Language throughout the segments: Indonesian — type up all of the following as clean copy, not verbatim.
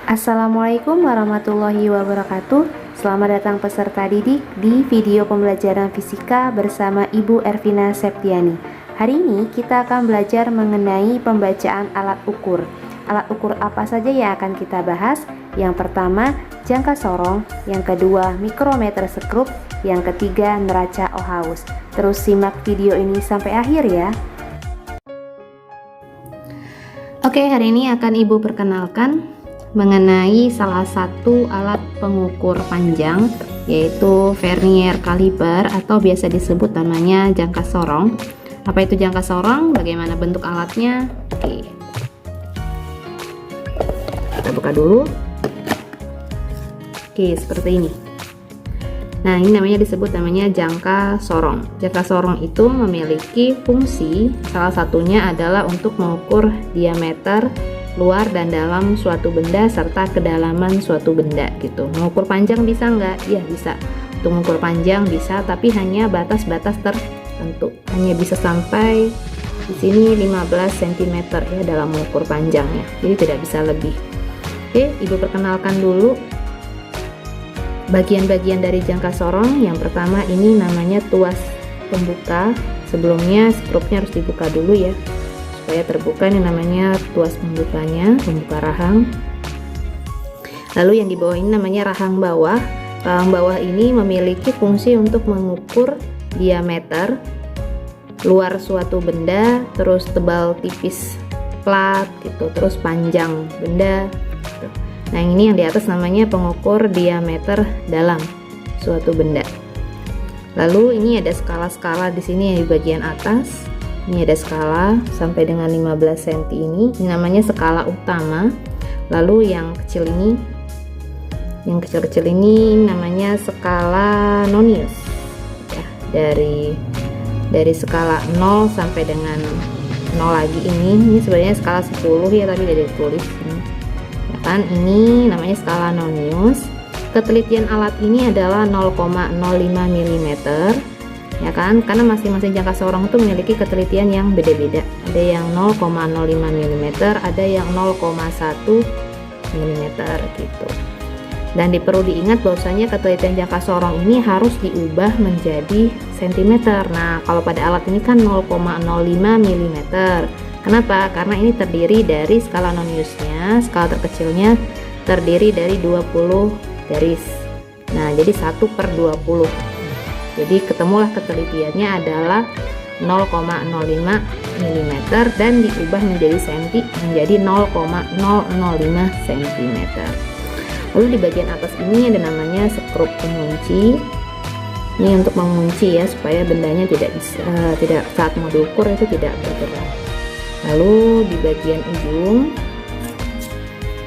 Assalamualaikum warahmatullahi wabarakatuh. Selamat datang peserta didik di video pembelajaran fisika bersama Ibu Ervina Septiani. Hari ini kita akan belajar mengenai pembacaan alat ukur. Alat ukur apa saja yang akan kita bahas? Yang pertama, jangka sorong. Yang kedua, mikrometer sekrup. Yang ketiga, neraca Ohaus. Terus simak video ini sampai akhir ya. Oke, hari ini akan Ibu perkenalkan mengenai salah satu alat pengukur panjang, yaitu vernier caliper atau biasa disebut namanya jangka sorong. Apa itu jangka sorong? Bagaimana bentuk alatnya? Oke, kita buka dulu. Oke, seperti ini. Nah, ini disebut namanya jangka sorong. Jangka sorong itu memiliki fungsi, salah satunya adalah untuk mengukur diameter luar dan dalam suatu benda serta kedalaman suatu benda gitu. Mengukur panjang bisa nggak? Iya bisa. Untuk mengukur panjang bisa, tapi hanya batas-batas tertentu. Hanya bisa sampai di sini 15 cm ya dalam mengukur panjangnya. Jadi tidak bisa lebih. Oke, Ibu perkenalkan dulu bagian-bagian dari jangka sorong. Yang pertama ini namanya tuas pembuka. Sebelumnya skrupnya harus dibuka dulu ya, supaya terbuka. Ini namanya tuas pembukanya, pembuka rahang. Lalu yang di bawah ini namanya rahang bawah. Rahang bawah ini memiliki fungsi untuk mengukur diameter luar suatu benda, terus tebal tipis plat gitu, terus panjang benda gitu. Nah, ini yang di atas namanya pengukur diameter dalam suatu benda. Lalu ini ada skala-skala di sini yang di bagian atas. Ini ada skala sampai dengan 15 cm ini namanya skala utama. Lalu yang kecil ini, yang kecil-kecil ini namanya skala nonius ya, dari skala 0 sampai dengan 0 lagi ini sebenarnya skala 10 ya, tadi udah ditulis ini ya kan. Ini namanya skala nonius. Ketelitian alat ini adalah 0,05 mm ya kan, karena masing-masing jangka sorong itu memiliki ketelitian yang beda-beda. Ada yang 0,05 mm, ada yang 0,1 mm gitu. Dan perlu diingat bahwasanya ketelitian jangka sorong ini harus diubah menjadi cm. Nah, kalau pada alat ini kan 0,05 mm. Kenapa? Karena ini terdiri dari skala noniusnya, skala terkecilnya terdiri dari 20 garis. Nah, jadi 1/20. Jadi ketemulah ketelitiannya adalah 0,05 mm dan diubah menjadi senti menjadi 0,005 cm. Lalu di bagian atas ini ada namanya skrup pengunci. Ini untuk mengunci ya, supaya bendanya tidak saat mau diukur itu tidak bergerak. Lalu di bagian ujung,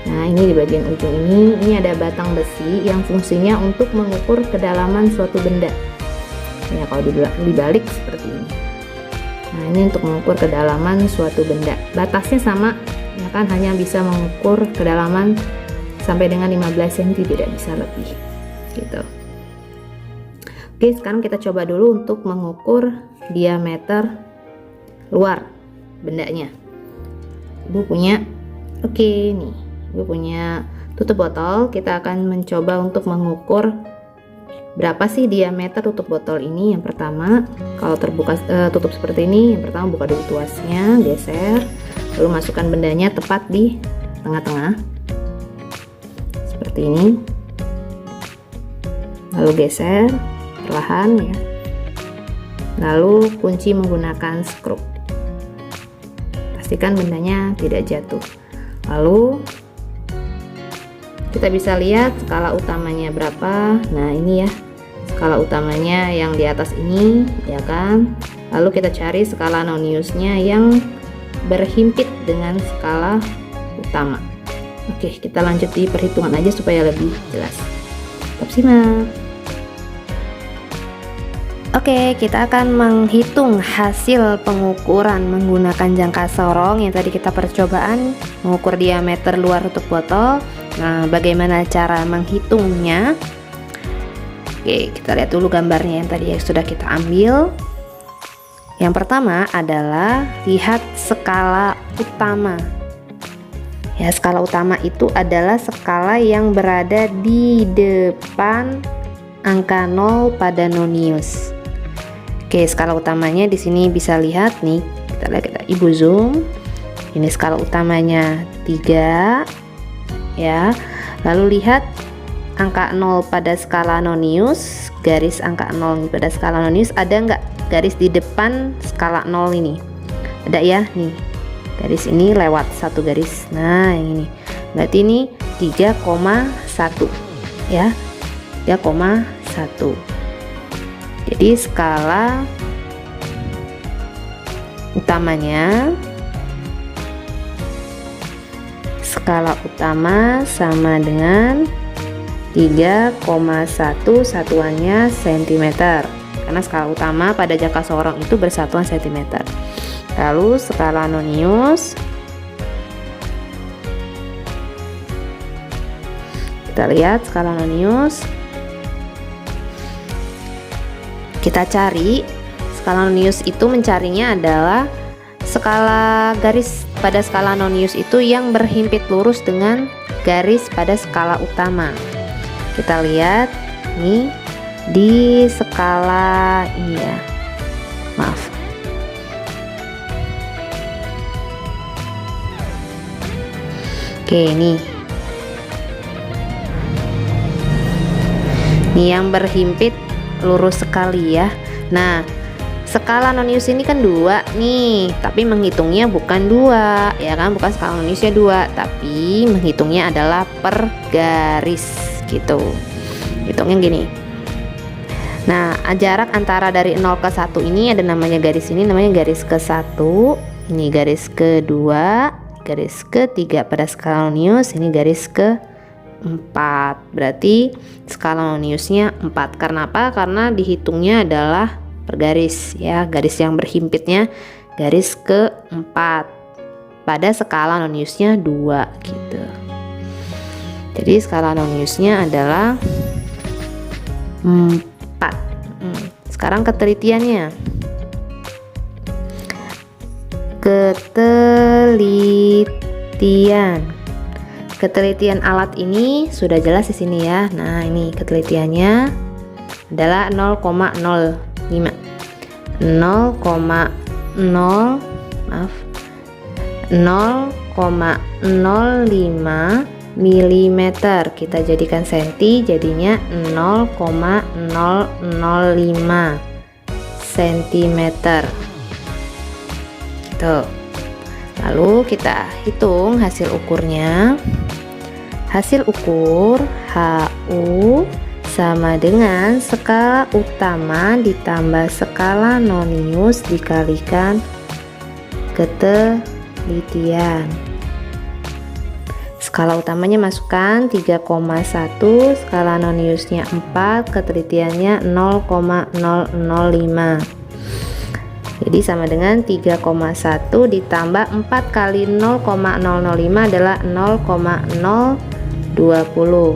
nah ini di bagian ujung ini ada batang besi yang fungsinya untuk mengukur kedalaman suatu benda. Ya, kalau dibalik seperti ini. Nah, ini untuk mengukur kedalaman suatu benda. Batasnya sama, ya kan, hanya bisa mengukur kedalaman sampai dengan 15 cm, tidak bisa lebih. Gitu. Oke, sekarang kita coba dulu untuk mengukur diameter luar bendanya. Ibu punya, oke nih, Ibu punya tutup botol. Kita akan mencoba untuk mengukur berapa sih diameter tutup botol ini. Yang pertama, kalau terbuka tutup seperti ini, yang pertama buka dulu tuasnya, geser, lalu masukkan bendanya tepat di tengah-tengah seperti ini, lalu geser perlahan ya, lalu kunci menggunakan skrup, pastikan bendanya tidak jatuh. Lalu kita bisa lihat skala utamanya berapa. Nah, ini ya skala utamanya yang di atas ini ya kan. Lalu kita cari skala noniusnya yang berhimpit dengan skala utama. Oke, kita lanjut di perhitungan aja supaya lebih jelas. Tetap simak. Oke, kita akan menghitung hasil pengukuran menggunakan jangka sorong yang tadi kita percobaan mengukur diameter luar tutup botol. Nah, bagaimana cara menghitungnya? Oke, kita lihat dulu gambarnya yang tadi sudah kita ambil. Yang pertama adalah lihat skala utama. Ya, skala utama itu adalah skala yang berada di depan angka 0 pada nonius. Oke, skala utamanya di sini bisa lihat nih. Kita lihat, Ibu zoom. Ini skala utamanya 3 ya. Lalu lihat angka 0 pada skala nonius, garis angka 0 pada skala nonius, ada nggak garis di depan skala 0 ini? Ada ya, nih. Garis ini lewat satu garis. Nah, yang ini. Berarti ini 3,1 ya. 3,1. Jadi skala utamanya, skala utama sama dengan 3,1, satuannya cm. Karena skala utama pada jangka sorong itu bersatuan cm. Lalu skala nonius, kita lihat skala nonius, kita cari skala nonius itu, mencarinya adalah skala garis pada skala nonius itu yang berhimpit lurus dengan garis pada skala utama. Kita lihat nih di skala ini ya, maaf. Oke, nih yang berhimpit lurus sekali ya. Nah, skala nonius ini kan 2 nih, tapi menghitungnya bukan 2 ya kan, bukan skala noniusnya 2, tapi menghitungnya adalah per garis gitu. Hitungnya gini. Nah, jarak antara dari 0 ke 1 ini ada namanya garis ini, namanya garis ke-1, ini garis ke-2, garis ke-3 pada skala nonius, ini garis ke-4. Berarti skala noniusnya 4. Karena apa? Karena dihitungnya adalah per garis ya, garis yang berhimpitnya garis ke-4. Pada skala noniusnya 2 gitu. Jadi skala noniusnya adalah 4. Sekarang ketelitiannya. Ketelitian alat ini sudah jelas di sini ya. Nah, ini ketelitiannya adalah 0,05 mm. Kita jadikan senti, jadinya 0,005 cm. Tuh. Lalu kita hitung hasil ukurnya. Hasil ukur HU sama dengan skala utama ditambah skala nonius dikalikan ketelitian. Skala utamanya masukkan 3,1, skala noniusnya 4, ketelitiannya 0,005. Jadi sama dengan 3,1 ditambah 4 kali 0,005 adalah 0,020.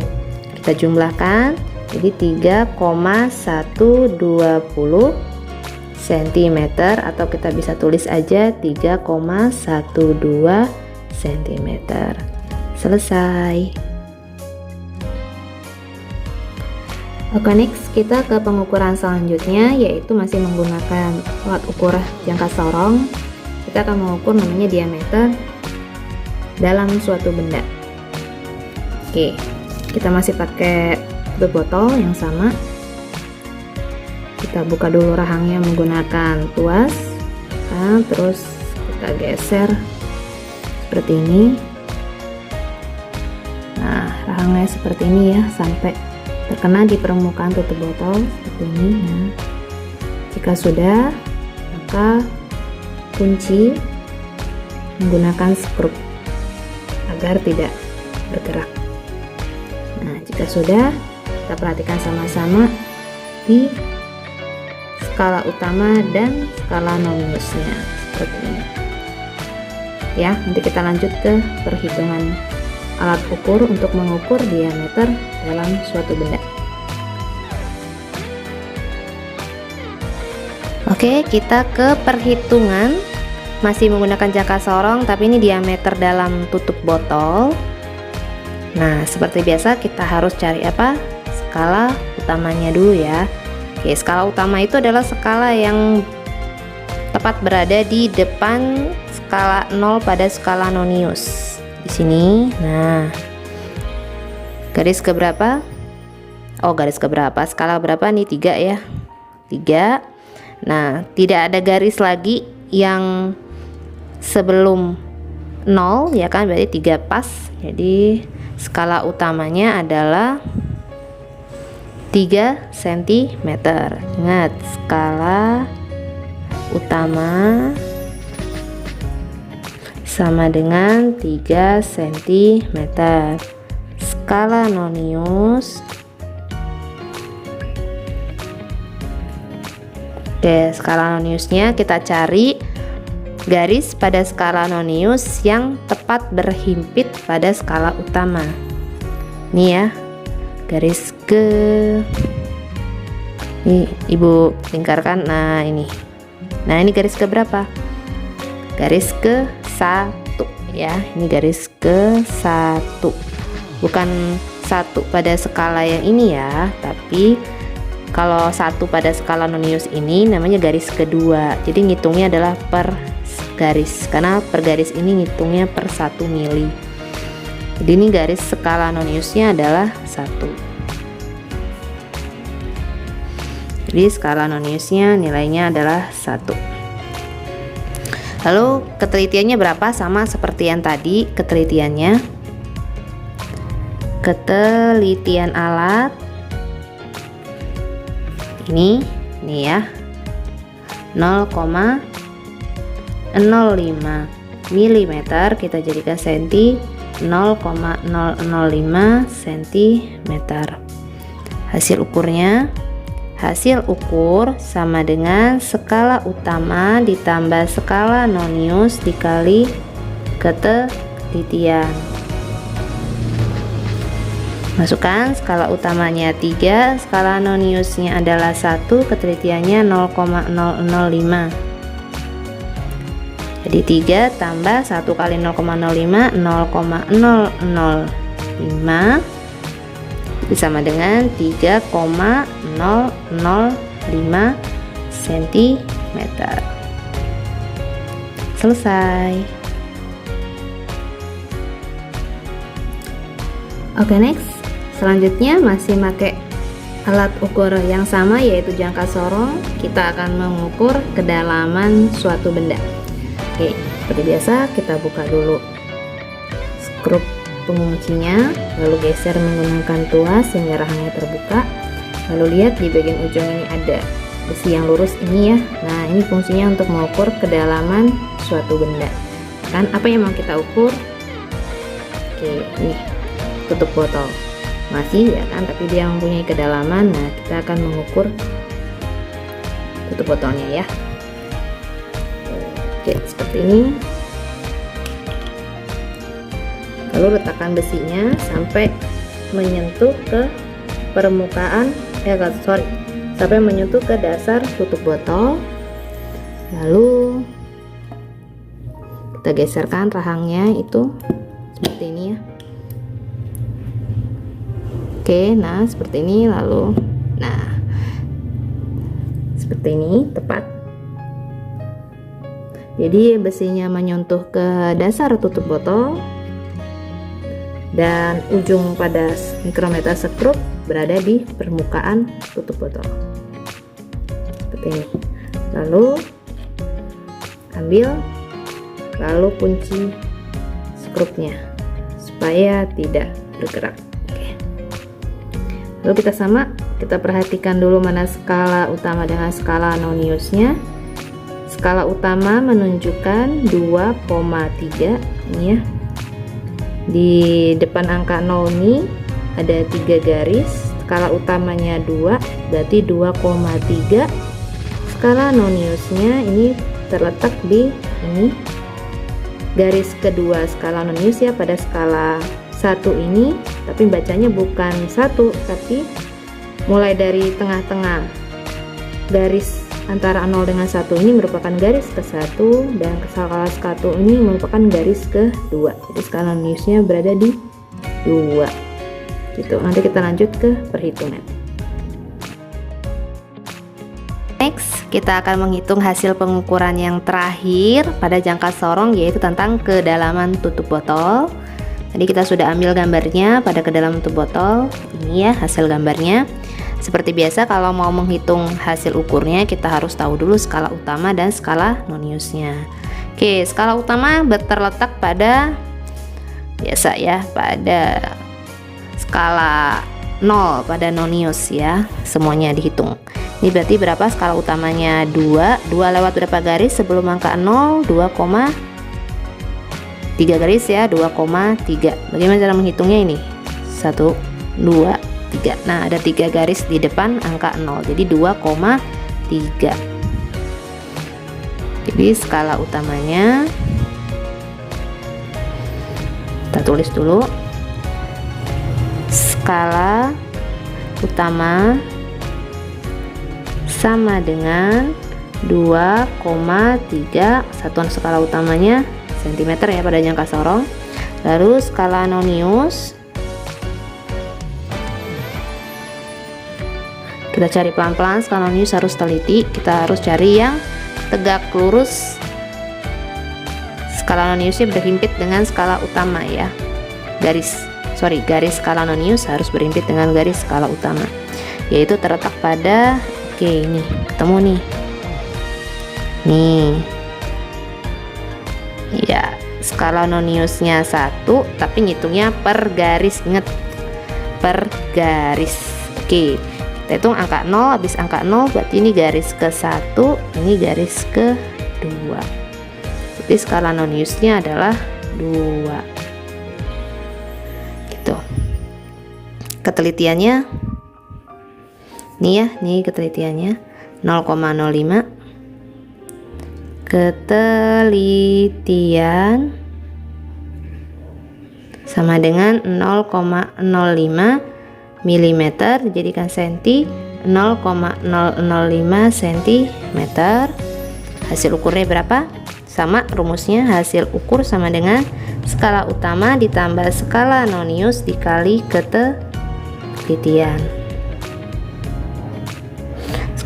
Kita jumlahkan, jadi 3,120 cm, atau kita bisa tulis aja 3,12 cm. Selesai. Oke, next kita ke pengukuran selanjutnya, yaitu masih menggunakan alat ukur jangka sorong. Kita akan mengukur namanya diameter dalam suatu benda. Oke, kita masih pakai tutup botol yang sama. Kita buka dulu rahangnya menggunakan tuas. Nah, terus kita geser seperti ini. Nah, rahangnya seperti ini ya, sampai terkena di permukaan tutup botol seperti ini. Nah, jika sudah, maka kunci menggunakan skrup agar tidak bergerak. Nah, jika sudah, kita perhatikan sama-sama di skala utama dan skala noniusnya seperti ini. Ya, nanti kita lanjut ke perhitungan alat ukur untuk mengukur diameter dalam suatu benda. Oke, kita ke perhitungan masih menggunakan jangka sorong, tapi ini diameter dalam tutup botol. Nah, seperti biasa kita harus cari apa? Skala utamanya dulu ya. Oke, skala utama itu adalah skala yang tepat berada di depan skala 0 pada skala nonius. Di sini. Nah, garis keberapa? Oh, garis keberapa? Skala berapa nih? 3 ya. 3. Nah, tidak ada garis lagi yang sebelum 0 ya kan, berarti 3 pas. Jadi skala utamanya adalah 3 cm. Ingat, skala utama sama dengan 3 cm. Skala nonius, oke, skala noniusnya kita cari garis pada skala nonius yang tepat berhimpit pada skala utama. Ini ya, garis ke, ini ibu lingkarkan. Nah ini, nah ini garis ke berapa? Garis ke 1 ya. Ini garis ke 1, bukan 1 pada skala yang ini ya, tapi kalau 1 pada skala nonius ini namanya garis kedua. Jadi ngitungnya adalah per garis, karena per garis ini ngitungnya per 1 mili. Jadi ini garis skala noniusnya adalah 1. Jadi skala noniusnya nilainya adalah 1. Lalu ketelitiannya berapa? Sama seperti yang tadi ketelitiannya. Ketelitian alat ini ya, 0,05 mm, kita jadikan senti, 0,005 cm. Hasil ukurnya, hasil ukur sama dengan skala utama ditambah skala nonius dikali ketelitian. Masukkan skala utamanya 3, skala noniusnya adalah 1, ketelitiannya 0,005. Jadi 3 tambah 1 kali 0,05, 0,005 sama dengan 3,005 cm. Selesai. Oke, next. Selanjutnya masih pakai alat ukur yang sama, yaitu jangka sorong. Kita akan mengukur kedalaman suatu benda. Oke, seperti biasa kita buka dulu skrup penguncinya, lalu geser menggunakan tuas sehingga rahangnya terbuka. Lalu lihat di bagian ujung ini ada besi yang lurus ini ya. Nah, ini fungsinya untuk mengukur kedalaman suatu benda. Kan apa yang mau kita ukur? Oke, ini tutup botol masih ya kan, tapi dia mempunyai kedalaman. Nah, kita akan mengukur tutup botolnya ya. Oke, seperti ini. Lalu letakkan besinya sampai menyentuh ke permukaan, sampai menyentuh ke dasar tutup botol. Lalu kita geserkan rahangnya itu seperti ini ya. Oke, nah seperti ini. Lalu nah seperti ini tepat. Jadi besinya menyentuh ke dasar tutup botol dan ujung pada mikrometer skrup berada di permukaan tutup botol seperti ini. Lalu ambil, lalu kunci skrupnya supaya tidak bergerak. Lalu kita perhatikan dulu mana skala utama dengan skala noniusnya. Skala utama menunjukkan 2,3 ini ya. Di depan angka 0 ini ada 3 garis. Skala utamanya 2, berarti 2,3. Skala noniusnya ini terletak di ini, garis kedua skala nonius ya, pada skala 1 ini, tapi bacanya bukan 1, tapi mulai dari tengah-tengah garis antara 0 dengan 1 ini merupakan garis ke 1 dan skala ke 1 ini merupakan garis ke 2. Jadi skala noniusnya berada di 2 gitu. Nanti kita lanjut ke perhitungan. Next, kita akan menghitung hasil pengukuran yang terakhir pada jangka sorong, yaitu tentang kedalaman tutup botol. Tadi kita sudah ambil gambarnya pada kedalaman tutup botol. Ini ya hasil gambarnya. Seperti biasa, kalau mau menghitung hasil ukurnya, kita harus tahu dulu skala utama dan skala noniusnya. Oke, skala utama terletak pada biasa ya, pada skala 0 pada nonius ya, semuanya dihitung. Ini berarti berapa skala utamanya? 2 lewat berapa garis sebelum angka 0? 2,3 garis ya, 2,3. Bagaimana cara menghitungnya ini? 1, 2, 3. Nah, ada 3 garis di depan angka 0, jadi 2,3. Jadi skala utamanya kita tulis dulu. Skala utama sama dengan 2,3, satuan skala utamanya cm ya pada jangka sorong. Lalu skala nonius kita cari pelan-pelan, skala nonius harus teliti, kita harus cari yang tegak lurus. Skala noniusnya berhimpit dengan skala utama ya, garis skala nonius harus berhimpit dengan garis skala utama, yaitu terletak pada ini ketemu nih ya, skala noniusnya 1 tapi ngitungnya per garis, inget per garis. Oke, kita hitung angka 0, habis angka 0 berarti ini garis ke 1, ini garis ke 2. Jadi skala noniusnya adalah 2 gitu. Ketelitiannya nih ya, nih ketelitiannya 0,05. Ketelitian sama dengan 0,05 mm, jadikan senti 0,005 cm. Hasil ukurnya berapa? Sama rumusnya, hasil ukur sama dengan skala utama ditambah skala nonius dikali ketelitian.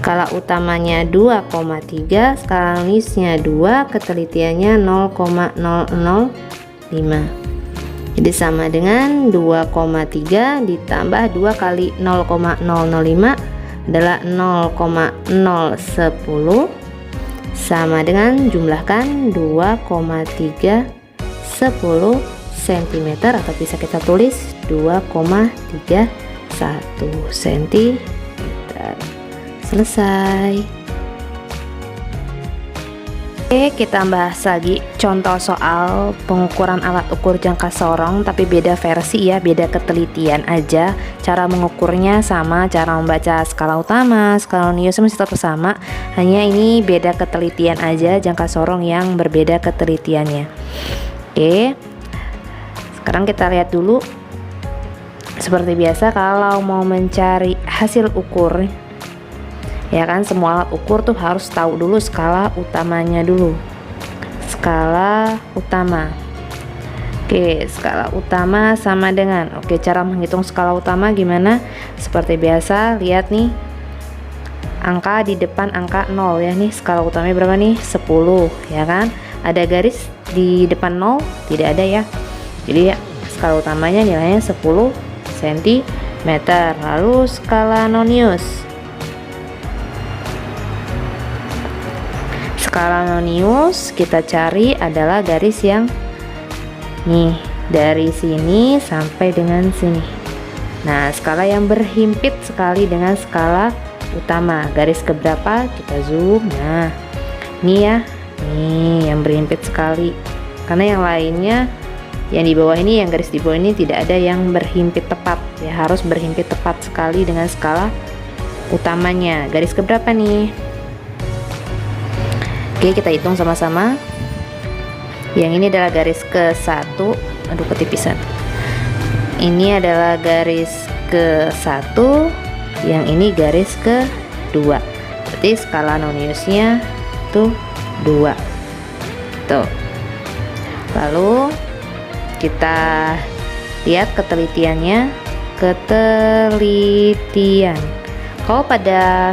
Skala utamanya 2,3, skala noniusnya 2, ketelitiannya 0,005. Jadi sama dengan 2,3 ditambah 2 kali 0,005 adalah 0,010 sama dengan jumlahkan 2,310 cm, atau bisa kita tulis 2,31 cm. Selesai. Oke, kita bahas lagi contoh soal pengukuran alat ukur jangka sorong, tapi beda versi ya, beda ketelitian aja. Cara mengukurnya sama, cara membaca skala utama, skala nonius masih tetap sama, hanya ini beda ketelitian aja, jangka sorong yang berbeda ketelitiannya. Oke, sekarang kita lihat dulu. Seperti biasa, kalau mau mencari hasil ukur ya kan, semua alat ukur tuh harus tahu dulu skala utamanya dulu. Skala utama. Oke, skala utama sama dengan, oke, cara menghitung skala utama gimana? Seperti biasa, lihat nih angka di depan angka 0 ya, nih skala utamanya berapa nih? 10 ya kan. Ada garis di depan 0? Tidak ada ya. Jadi ya, skala utamanya nilainya 10 cm. Lalu skala nonius. Skala nonius kita cari adalah garis yang nih dari sini sampai dengan sini. Nah, skala yang berhimpit sekali dengan skala utama, garis keberapa kita zoom. Nah, ini ya, nih yang berhimpit sekali, karena yang lainnya yang di bawah ini, yang garis di bawah ini tidak ada yang berhimpit tepat ya, harus berhimpit tepat sekali dengan skala utamanya. Garis keberapa nih? Oke, kita hitung sama-sama. Yang ini adalah garis ke-1, aduh ketipisan. Ini adalah garis ke-1, yang ini garis ke-2. Berarti berarti skala noniusnya tuh 2 tuh. Lalu kita lihat ketelitiannya. Kalau pada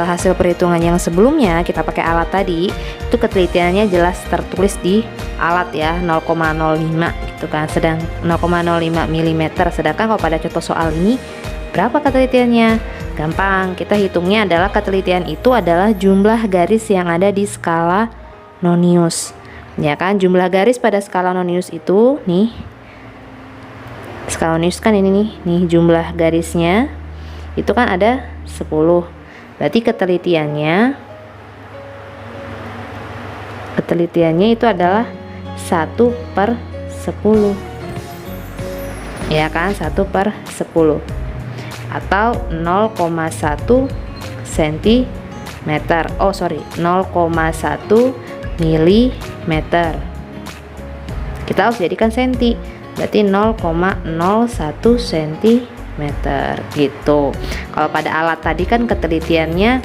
hasil perhitungan yang sebelumnya kita pakai alat tadi, itu ketelitiannya jelas tertulis di alat ya, 0,05 gitu kan, sedang 0,05 mm. Sedangkan kalau pada contoh soal ini berapa ketelitiannya? Gampang, kita hitungnya adalah ketelitian itu adalah jumlah garis yang ada di skala nonius. Ya kan, jumlah garis pada skala nonius itu nih. Skala nonius kan ini nih jumlah garisnya. Itu kan ada 10. Berarti ketelitiannya itu adalah 1/10. Ya kan, 1/10 atau 0,1 cm. 0,1 mm. Kita harus jadikan senti. Berarti 0,01 cm gitu. Kalau pada alat tadi kan ketelitiannya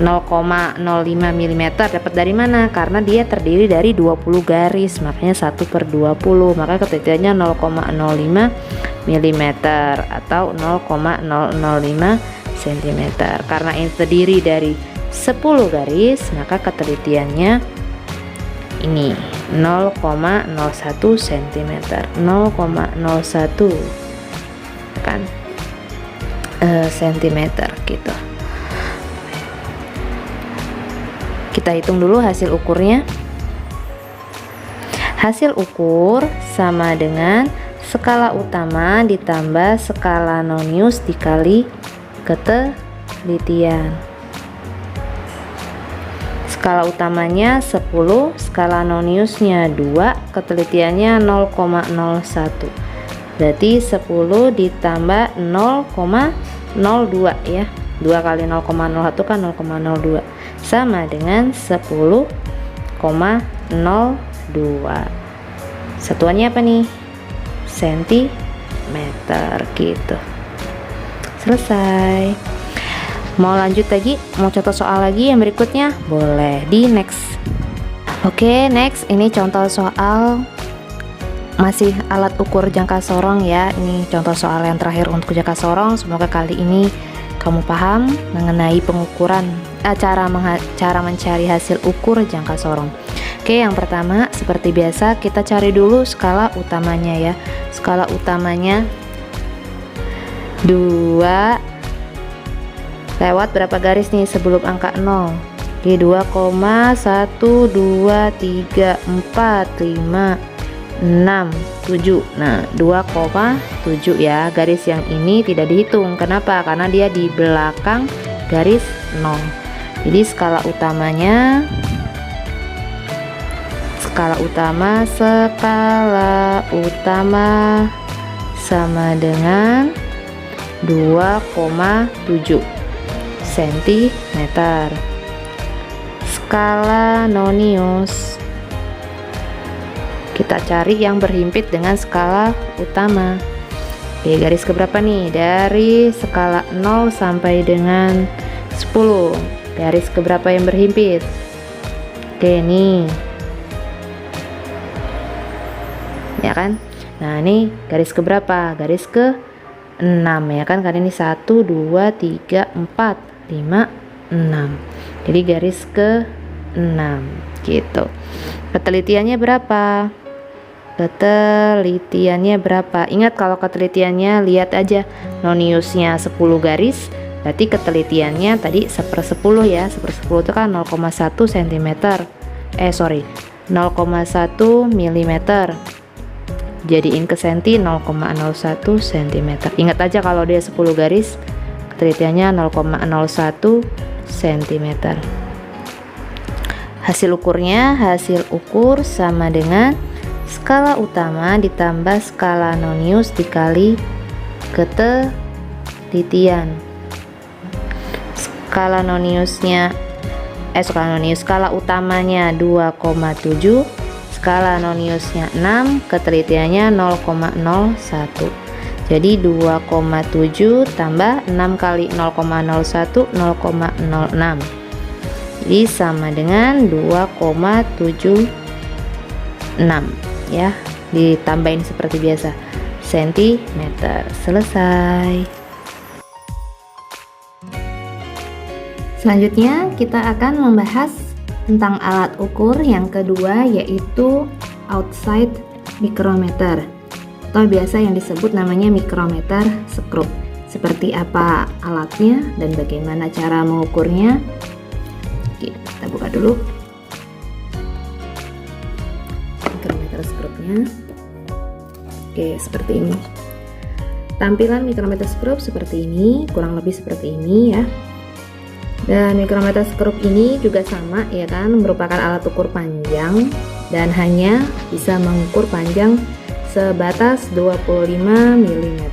0,05 mm. Dapat dari mana? Karena dia terdiri dari 20 garis, makanya 1/20. Maka ketelitiannya 0,05 mm atau 0,005 cm. Karena ini terdiri dari 10 garis, maka ketelitiannya ini 0,01 cm. 0,01 kan sentimeter gitu. Kita hitung dulu hasil ukurnya. Hasil ukur sama dengan skala utama ditambah skala nonius dikali ketelitian. Skala utamanya 10, skala noniusnya 2, ketelitiannya 0,01. Berarti 10 ditambah 0,02 ya. 2 kali 0,01 kan 0,02 sama dengan 10,02. Satuannya apa nih? Sentimeter gitu. Selesai. Mau lanjut lagi? Mau contoh soal lagi yang berikutnya? Boleh di next. Oke, next ini contoh soal masih alat ukur jangka sorong ya. Ini contoh soal yang terakhir untuk jangka sorong. Semoga kali ini kamu paham mengenai pengukuran cara mencari hasil ukur jangka sorong. Oke, yang pertama seperti biasa kita cari dulu skala utamanya ya. Skala utamanya 2 lewat berapa garis nih sebelum angka 0? Oke, 2,1 2 3 4 5 6 7. Nah, 2,7 ya. Garis yang ini tidak dihitung. Kenapa? Karena dia di belakang garis 0. Jadi skala utama sama dengan 2,7 cm. Skala nonius kita cari yang berhimpit dengan skala utama. Oke, garis keberapa nih? Dari skala 0 sampai dengan 10. Garis keberapa yang berhimpit? Oke, nih. Ya kan? Nah, ini garis keberapa? Garis ke 6 ya kan? Karena ini 1 2 3 4 5 6. Jadi garis ke 6 gitu. Ketelitiannya berapa? Ingat kalau ketelitiannya lihat aja noniusnya 10 garis, berarti ketelitiannya tadi 1/10 ya. 1/10 itu kan 0,1 cm. 0,1 mm. Jadiin ke senti 0,01 cm. Ingat aja kalau dia 10 garis, ketelitiannya 0,01 cm. Hasil ukur sama dengan skala utama ditambah skala nonius dikali ketelitian. Skala utamanya 2,7, skala noniusnya 6, ketelitiannya 0,01. Jadi 2,7 tambah 6 kali 0,01 0,06. Jadi sama dengan 2,76 ya. Ditambahin seperti biasa sentimeter. Selesai. Selanjutnya kita akan membahas tentang alat ukur yang kedua, yaitu outside micrometer, atau biasa yang disebut namanya mikrometer skrup. Seperti apa alatnya dan bagaimana cara mengukurnya? Oke, kita buka dulu mikrometer skrupnya. Oke, seperti ini. Tampilan mikrometer skrup seperti ini, kurang lebih seperti ini ya. Dan mikrometer skrup ini juga sama ya kan, merupakan alat ukur panjang dan hanya bisa mengukur panjang sebatas 25 mm.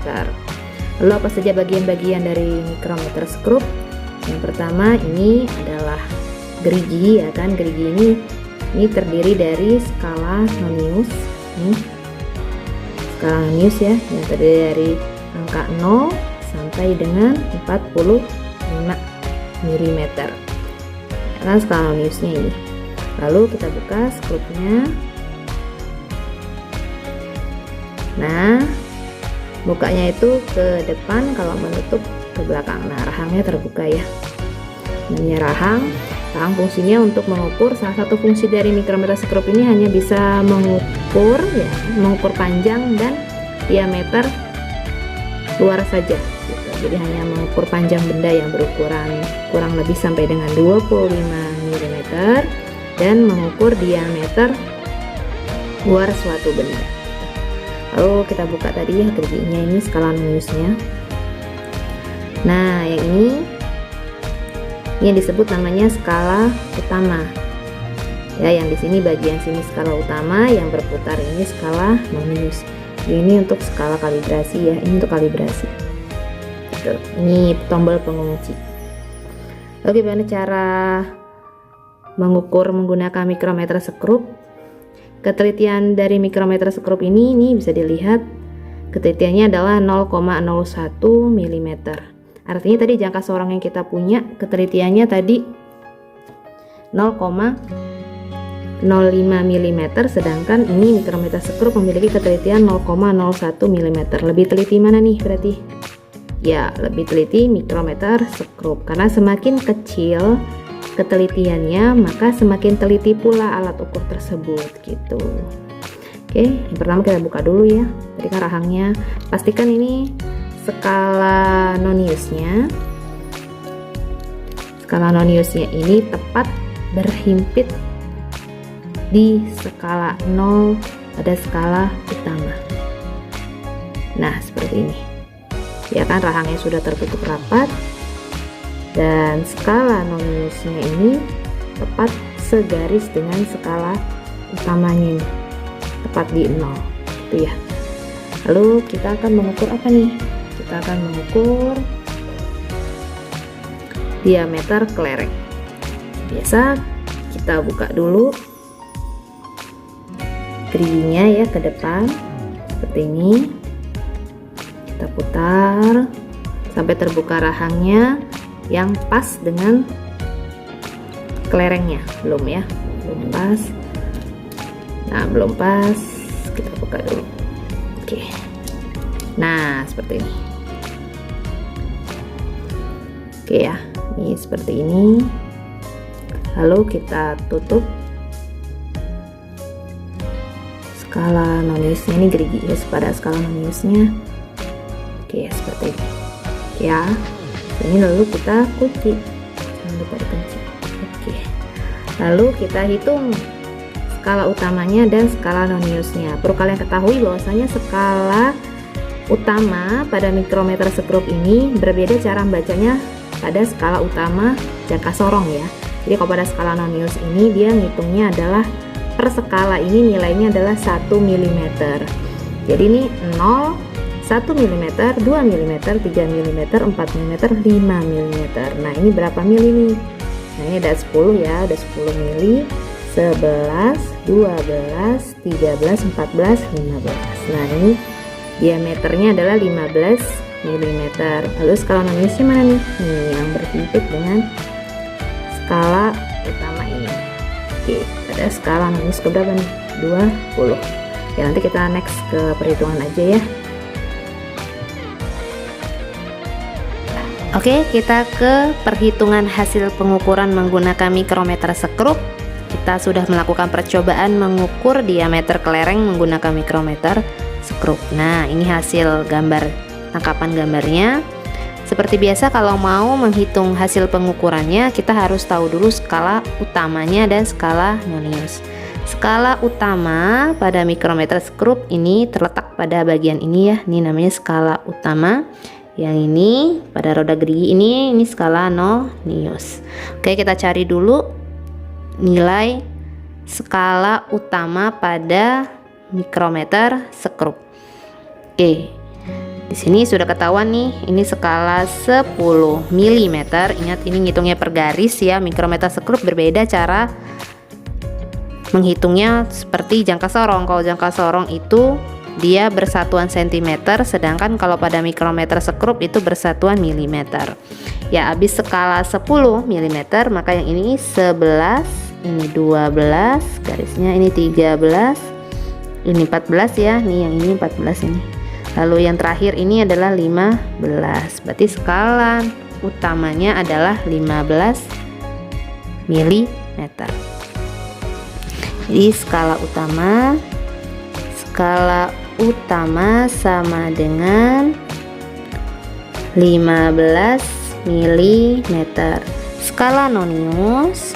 Lalu apa saja bagian-bagian dari mikrometer skrup? Yang pertama ini adalah gerigi ya kan. Gerigi ini terdiri dari skala nonius. Skala nonius ya, yang terdiri dari angka 0 sampai dengan 45 mm. Kan skala noniusnya ini. Lalu kita buka skrupnya. Nah, bukanya itu ke depan, kalau menutup ke belakang. Nah, rahangnya terbuka ya. Namanya rahang. Rahang fungsinya untuk mengukur, salah satu fungsi dari mikrometer skrup ini hanya bisa mengukur ya, mengukur panjang dan diameter luar saja gitu. Jadi hanya mengukur panjang benda yang berukuran kurang lebih sampai dengan 25 mm dan mengukur diameter luar suatu benda. Lalu kita buka tadi ya geriginya, ini skala noniusnya. Nah, yang ini disebut namanya skala utama. Ya, yang di sini bagian sini skala utama, yang berputar ini skala nonius. Ini untuk skala kalibrasi ya, ini untuk kalibrasi. Ini tombol pengunci. Lalu bagaimana cara mengukur menggunakan mikrometer skrup? Ketelitian dari mikrometer skrup ini bisa dilihat, ketelitiannya adalah 0,01 mm. Artinya tadi jangka sorong yang kita punya ketelitiannya tadi 0,05 mm, sedangkan ini mikrometer skrup memiliki ketelitian 0,01 mm. Lebih teliti mana nih berarti? Ya, lebih teliti mikrometer skrup, karena semakin kecil ketelitiannya maka semakin teliti pula alat ukur tersebut gitu. Oke, yang pertama kita buka dulu ya. Tadi kan rahangnya, pastikan ini skala noniusnya. Skala noniusnya ini tepat berhimpit di skala 0 pada skala utama. Nah, seperti ini. Ya kan, rahangnya sudah tertutup rapat dan skala noniusnya ini tepat segaris dengan skala utamanya ini, tepat di 0 itu ya. Lalu kita akan mengukur apa nih? Kita akan mengukur diameter kelereng. Biasa kita buka dulu geriginya ya ke depan seperti ini. Kita putar sampai terbuka rahangnya yang pas dengan kelerengnya. Belum ya, belum pas. Nah, belum pas, kita buka dulu. Oke, nah seperti ini. Oke ya, ini seperti ini. Lalu kita tutup skala noniusnya, ini gerigi ya pada skala noniusnya. Oke, seperti ini ya. Ini lalu kita kunci, jangan lupa dikunci. Oke, lalu kita hitung skala utamanya dan skala noniusnya. Perlu kalian ketahui bahwasanya skala utama pada mikrometer skrup ini berbeda cara membacanya pada skala utama jangka sorong ya. Jadi kalau pada skala nonius ini dia ngitungnya adalah per skala ini nilainya adalah 1 mm. Jadi ini 0, 1 mm, 2 mm, 3 mm, 4 mm, 5 mm. Nah, ini berapa mili nih? Nah, ini ada 10 ya, ada 10 mili, 11, 12, 13, 14, 15. Nah, ini diameternya adalah 15 mm. Lalu skala noniusnya mana nih? Nih yang berhimpit dengan skala utama ini. Oke, ada skala nonius keberapa nih? 20. Ya, nanti kita next ke perhitungan aja ya. Oke, kita ke perhitungan hasil pengukuran menggunakan mikrometer sekrup. Kita sudah melakukan percobaan mengukur diameter kelereng menggunakan mikrometer sekrup. Nah, ini hasil gambar, tangkapan gambarnya. Seperti biasa, kalau mau menghitung hasil pengukurannya, kita harus tahu dulu skala utamanya dan skala nonius. Skala utama pada mikrometer sekrup ini terletak pada bagian ini ya. Ini namanya skala utama. Yang ini pada roda gerigi ini skala nonius. Oke, kita cari dulu nilai skala utama pada mikrometer sekrup. Oke, di sini sudah ketahuan nih, ini skala 10 mm. Ingat, ini ngitungnya per garis ya. Mikrometer sekrup berbeda cara menghitungnya seperti jangka sorong. Kalau jangka sorong itu dia bersatuan cm, sedangkan kalau pada mikrometer sekrup itu bersatuan milimeter. Ya, habis skala 10 mm, maka yang ini 11, ini 12, garisnya ini 13, ini 14 ya, nih yang ini 14 ini. Lalu yang terakhir ini adalah 15. Berarti skala utamanya adalah 15 mm. Jadi skala utama sama dengan 15 mm. Skala nonius,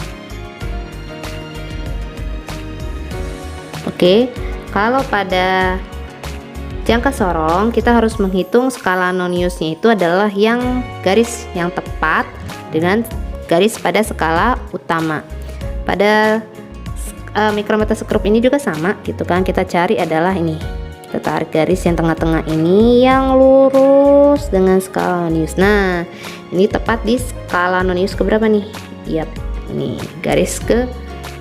oke, kalau pada jangka sorong kita harus menghitung skala noniusnya itu adalah yang garis yang tepat dengan garis pada skala utama. Pada mikrometer sekrup ini juga sama gitu kan, kita cari adalah ini, kita tarik garis yang tengah-tengah ini yang lurus dengan skala nonius. Nah, ini tepat di skala nonius keberapa nih? Yap, ini garis ke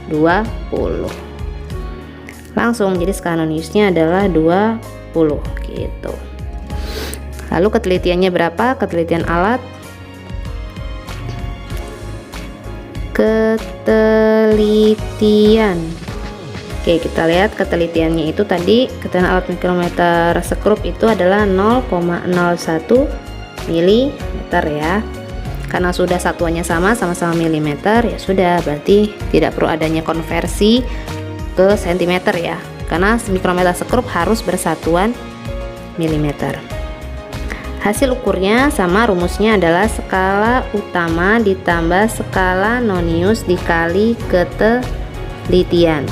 20. Langsung, jadi skala noniusnya adalah 20 gitu. Lalu ketelitiannya berapa? Ketelitian alat, ketelitian. Oke, kita lihat ketelitiannya itu tadi ketelitian alat mikrometer sekrup itu adalah 0,01 mm ya. Karena sudah satuannya sama-sama milimeter, ya sudah, berarti tidak perlu adanya konversi ke sentimeter ya. Karena mikrometer sekrup harus bersatuan milimeter. Hasil ukurnya sama, rumusnya adalah skala utama ditambah skala nonius dikali ketelitian.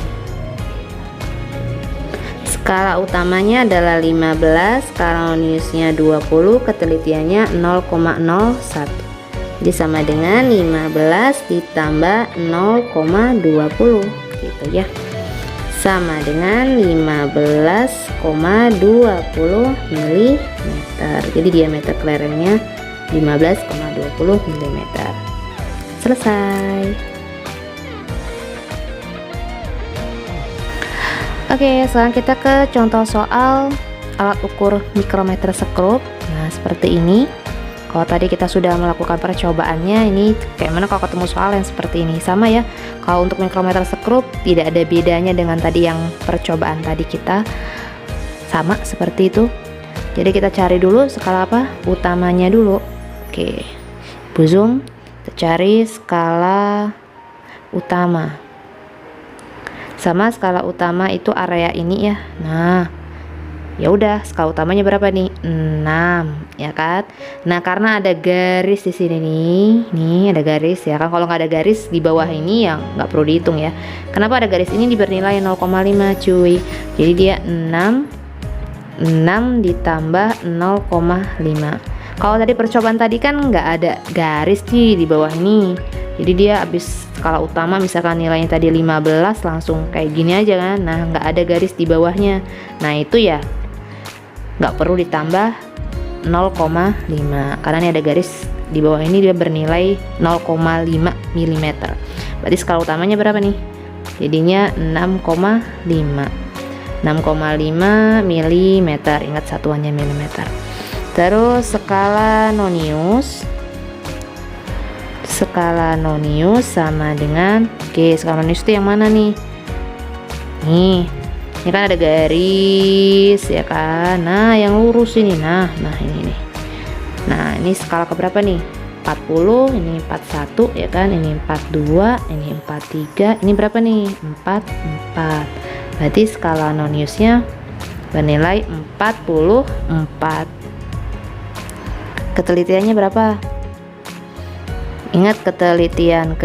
Skala utamanya adalah 15, skala noniusnya 20, ketelitiannya 0,01. Jadi sama dengan 15 ditambah 0,20 gitu ya. Sama dengan 15,20 mm. Jadi diameter kelerengnya 15,20 mm. Selesai. Oke, sekarang kita ke contoh soal alat ukur mikrometer sekrup. Nah, seperti ini. Kalau tadi kita sudah melakukan percobaannya, ini kayak mana kalau ketemu soal yang seperti ini? Sama ya, kalau untuk mikrometer sekrup tidak ada bedanya dengan tadi yang percobaan tadi kita, sama seperti itu. Jadi kita cari dulu skala apa? Utamanya dulu. Oke, zoom, kita cari skala utama. Sama skala utama itu area ini ya. Nah, ya udah, skala utamanya berapa nih? 6 ya kan. Nah, karena ada garis di sini nih ada garis ya kan. Kalau nggak ada garis di bawah ini ya nggak perlu dihitung ya. Kenapa ada garis ini bernilai 0,5 cuy? Jadi dia 6 ditambah 0,5. Kalau tadi percobaan tadi kan nggak ada garis nih di bawah ini. Jadi dia habis skala utama misalkan nilainya tadi 15, langsung kayak gini aja kan. Nah, nggak ada garis di bawahnya. Nah, itu ya nggak perlu ditambah 0,5 karena ini ada garis di bawah ini, dia bernilai 0,5 mm. Berarti skala utamanya berapa nih? Jadinya 6,5. 6,5 mm, ingat satuannya milimeter. Terus skala nonius sama dengan, oke, skala nonius itu yang mana nih? Nih, ini kan ada garis ya kan, nah yang lurus ini, nah ini nih. Nah ini skala keberapa nih? 40, ini 41 ya kan, ini 42, ini 43, ini berapa nih? 44. Berarti skala noniusnya bernilai 44. Ketelitiannya berapa? Ingat ketelitian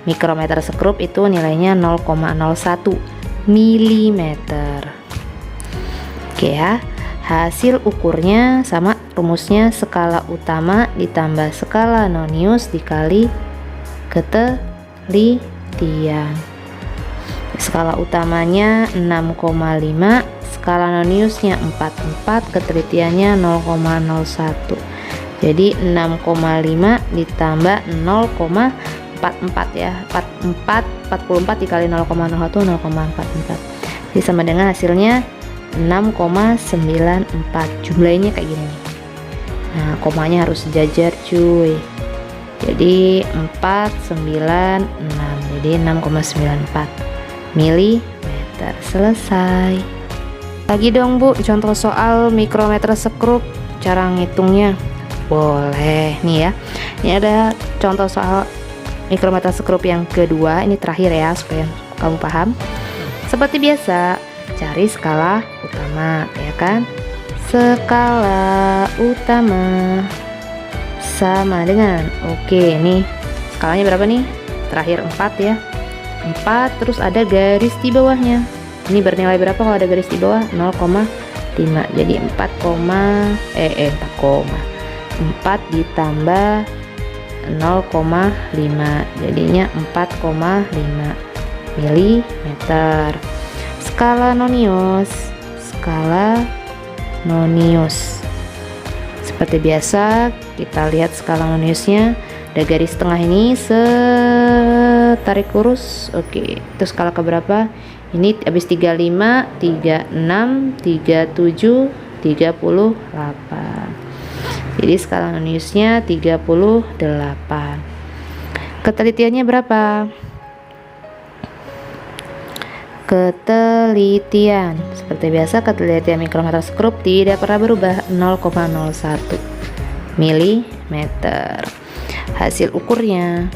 mikrometer sekrup itu nilainya 0,01 mm. Oke ya. Hasil ukurnya sama rumusnya, skala utama ditambah skala nonius dikali ketelitian. Skala utamanya 6,5, skala noniusnya 44, ketelitiannya 0,01. Jadi 6,5 ditambah 0,44 ya. 44 dikali 0,01 0,44. Jadi sama dengan hasilnya 6,94. Jumlahnya kayak gini nih. Nah, komanya harus sejajar cuy. Jadi 496. Jadi 6,94 mm. Selesai. Lagi dong Bu, contoh soal mikrometer sekrup, cara ngitungnya. Boleh nih ya. Ini ada contoh soal mikrometer sekrup yang kedua, ini terakhir ya supaya kamu paham. Seperti biasa, cari skala utama ya kan. Skala utama sama dengan, oke, nih skalanya berapa nih? Terakhir 4 ya. 4, terus ada garis di bawahnya. Ini bernilai berapa kalau ada garis di bawah? 0,5. Jadi 4 ditambah 0,5 jadinya 4,5 mm. Skala nonius seperti biasa, kita lihat skala noniusnya. Ada garis tengah ini, tarik lurus. Oke, itu skala keberapa? Ini habis 35, 36, 37, 38. Jadi skala noniusnya 38. Ketelitiannya berapa? Ketelitian seperti biasa, ketelitian mikrometer sekrup tidak pernah berubah, 0,01 mm. Hasil ukurnya,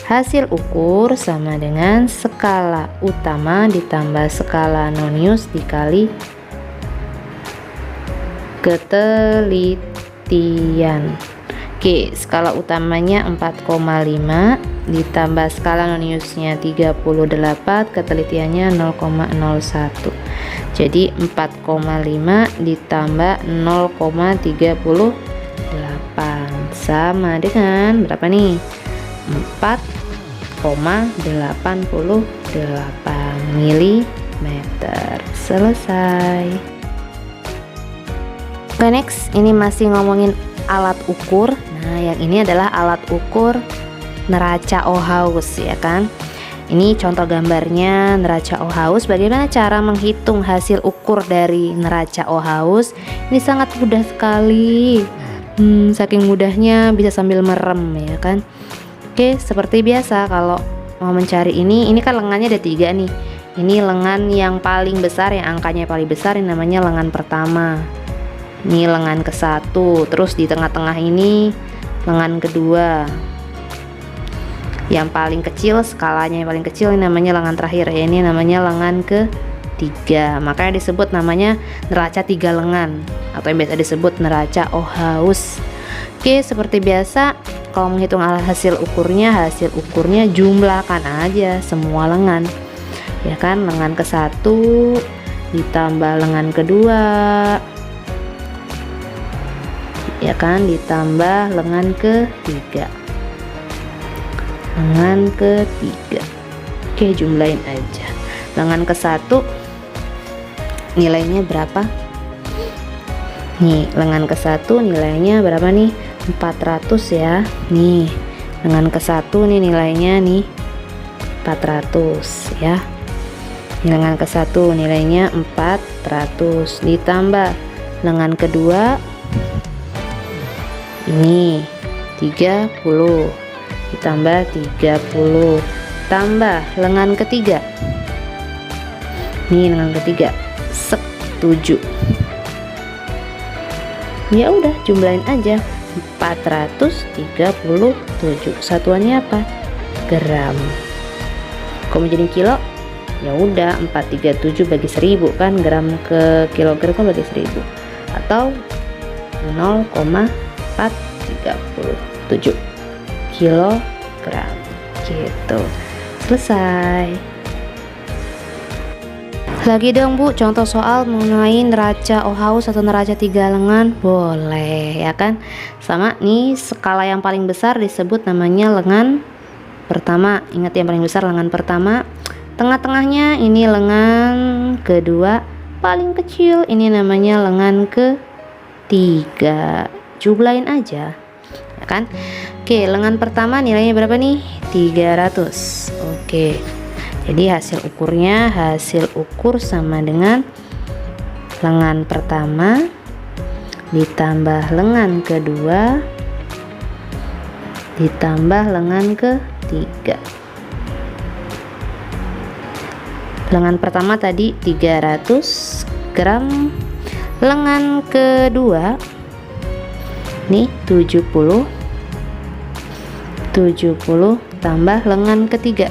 hasil ukur sama dengan skala utama ditambah skala nonius dikali ketelitian. Oke, skala utamanya 4,5 ditambah skala noniusnya 38, ketelitiannya 0,01. Jadi 4,5 ditambah 0,38 sama dengan berapa nih? 4,88 mm. Selesai. Oke, next, ini masih ngomongin alat ukur. Nah, yang ini adalah alat ukur neraca Ohaus ya kan. Ini contoh gambarnya neraca Ohaus. Bagaimana cara menghitung hasil ukur dari neraca Ohaus? Ini sangat mudah sekali. Saking mudahnya bisa sambil merem ya kan. Oke, seperti biasa kalau mau mencari ini kan lengannya ada 3 nih. Ini lengan yang paling besar, yang angkanya paling besar, ini namanya lengan pertama. Ini lengan ke-1, terus di tengah-tengah ini lengan kedua. Yang paling kecil, skalanya yang paling kecil ini namanya lengan terakhir ya, ini namanya lengan ke-3. Makanya disebut namanya neraca 3 lengan, atau yang biasa disebut neraca Ohaus. Oke, seperti biasa kalau menghitung hasil ukurnya jumlahkan aja semua lengan ya kan. Lengan ke-1 ditambah lengan kedua ya kan, ditambah lengan ke-3. Oke, jumlahin aja. Lengan ke-1 nilainya berapa? Nih, lengan ke-1 nilainya berapa nih? 400 ya. Nih, lengan ke-1 nih nilainya nih 400 ya. Lengan ke-1 nilainya 400, ditambah lengan kedua ini 30, ditambah 30, tambah lengan ketiga, ini lengan ketiga 7. Ya udah, jumlahin aja 437. Satuannya apa? Gram. Kalau menjadi kilo, ya udah 437 bagi 1000 kan, gram ke kilogram kan bagi 1000, atau 0,437 kilogram gitu. Selesai. Lagi dong Bu, contoh soal mengenai neraca Ohaus atau neraca 3 lengan. Boleh ya kan. Sama nih, skala yang paling besar disebut namanya lengan pertama. Ingat yang paling besar lengan pertama. Tengah-tengahnya ini lengan kedua. Paling kecil ini namanya lengan ketiga. Jumlahin aja ya kan. Oke, lengan pertama nilainya berapa nih? 300. Oke, jadi hasil ukur sama dengan lengan pertama ditambah lengan kedua ditambah lengan ketiga. Lengan pertama tadi 300 gram, lengan kedua nih 70 tambah lengan ketiga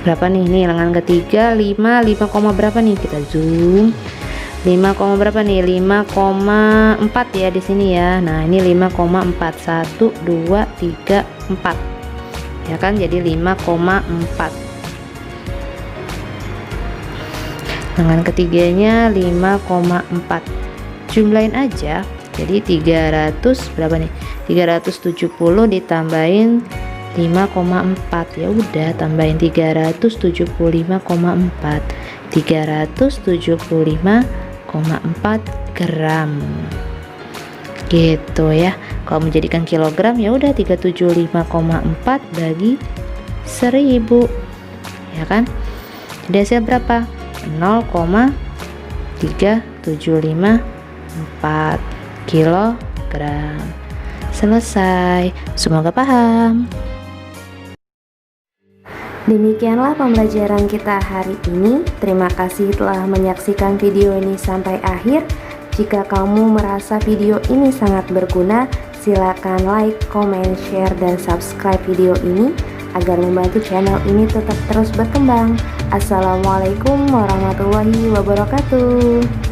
berapa nih? Nih lengan ketiga 5 berapa nih? Kita zoom. 5, berapa nih? 5,4 ya di sini ya. Nah, ini 5,4. 1 2 3 4. Ya kan? Jadi 5,4. Lengan ketiganya 5,4. Jumlahin aja. Jadi 300 berapa nih? 370 ditambahin 5,4. Ya udah, tambahin 375,4. 375,4 gram. Gitu ya. Kalau menjadikan kilogram ya udah 375,4 bagi 1000. Ya kan? Jadi hasil berapa? 0,3754 kilogram. Selesai. Semoga paham. Demikianlah pembelajaran kita hari ini. Terima kasih telah menyaksikan video ini sampai akhir. Jika kamu merasa video ini sangat berguna, silakan like, comment, share, dan subscribe video ini agar membantu channel ini tetap terus berkembang. Assalamualaikum warahmatullahi wabarakatuh.